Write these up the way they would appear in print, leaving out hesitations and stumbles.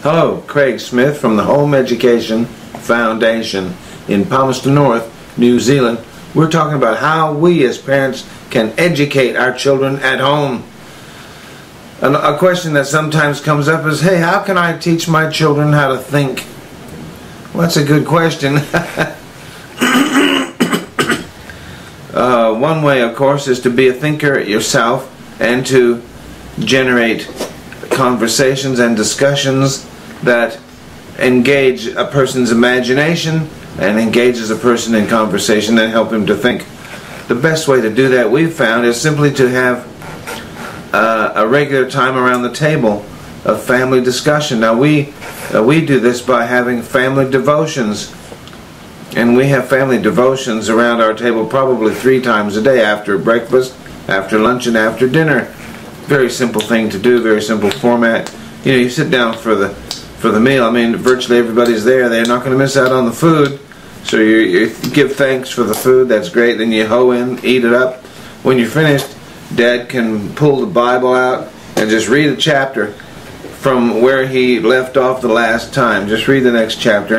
Hello, Craig Smith from the Home Education Foundation in Palmerston North, New Zealand. We're talking about how we as parents can educate our children at home. And a question that sometimes comes up is, hey, how can I teach my children how to think? Well, that's a good question. One way, of course, is to be a thinker yourself and to generate conversations and discussions that engage a person's imagination and engages a person in conversation and help him to think. The best way to do that, we've found, is simply to have a regular time around the table of family discussion. Now we do this by having family devotions, and we have family devotions around our table probably 3 times a day, after breakfast, after lunch, and after dinner. Very simple thing to do, very simple format. You know, you sit down for the meal. I mean, virtually everybody's there. They're not going to miss out on the food. So you give thanks for the food. That's great. Then you hoe in, eat it up. When you're finished, Dad can pull the Bible out and just read a chapter from where he left off the last time. Just read the next chapter.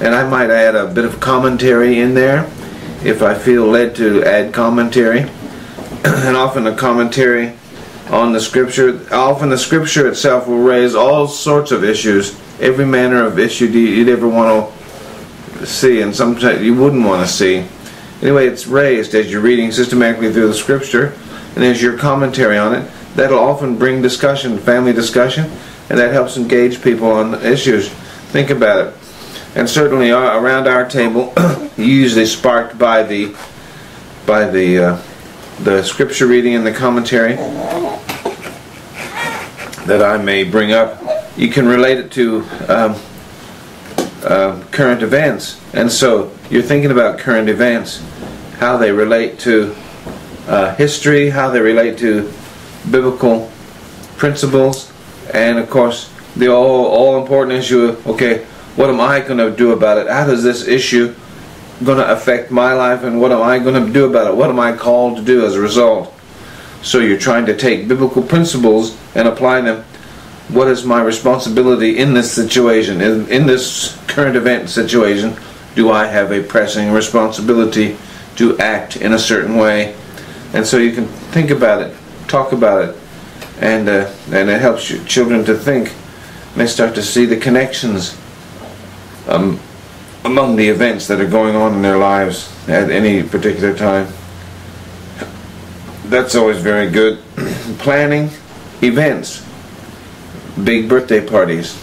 And I might add a bit of commentary in there if I feel led to add commentary. And often a commentary on the scripture. Often the scripture itself will raise all sorts of issues, every manner of issue you'd ever want to see, and sometimes you wouldn't want to see. Anyway, it's raised as you're reading systematically through the scripture, and as your commentary on it, that'll often bring discussion, family discussion, and that helps engage people on issues. Think about it. And certainly around our table, usually sparked by the scripture reading and the commentary that I may bring up, you can relate it to current events. And so you're thinking about current events, how they relate to history, how they relate to biblical principles, and of course the all important issue of, okay, what am I going to do about it? How does this issue going to affect my life, and what am I going to do about it? What am I called to do as a result? So you're trying to take biblical principles and apply them. What is my responsibility in this situation? In this current event situation, do I have a pressing responsibility to act in a certain way? And so you can think about it, talk about it, and it helps your children to think. And they start to see the connections among the events that are going on in their lives at any particular time. That's always very good. Planning events, big birthday parties,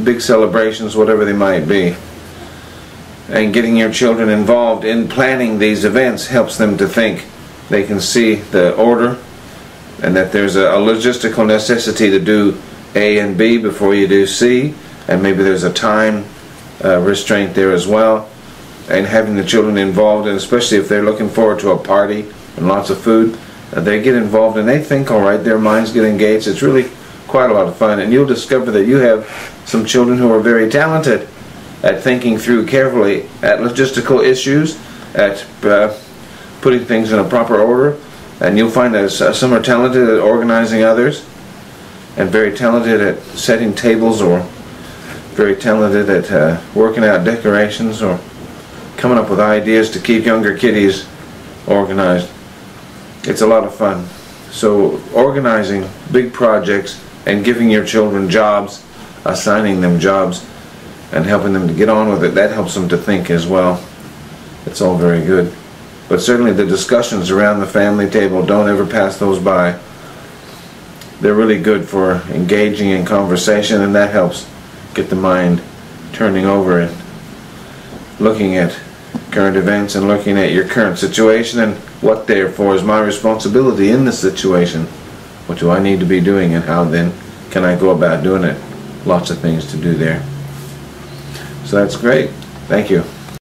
big celebrations, whatever they might be, and getting your children involved in planning these events helps them to think. They can see the order, and that there's a logistical necessity to do A and B before you do C, and maybe there's a time restraint there as well. And having the children involved, and especially if they're looking forward to a party and lots of food, they get involved and they think, all right, their minds get engaged. It's really quite a lot of fun, and you'll discover that you have some children who are very talented at thinking through carefully, at logistical issues, at putting things in a proper order. And you'll find that some are talented at organizing others, and very talented at setting tables, or very talented at working out decorations, or coming up with ideas to keep younger kiddies organized. It's a lot of fun. So organizing big projects and giving your children jobs, assigning them jobs, and helping them to get on with it, that helps them to think as well. It's all very good. But certainly the discussions around the family table, don't ever pass those by. They're really good for engaging in conversation, and that helps get the mind turning over and looking at current events and looking at your current situation, and what therefore is my responsibility in this situation. What do I need to be doing, and how then can I go about doing it? Lots of things to do there. So that's great. Thank you.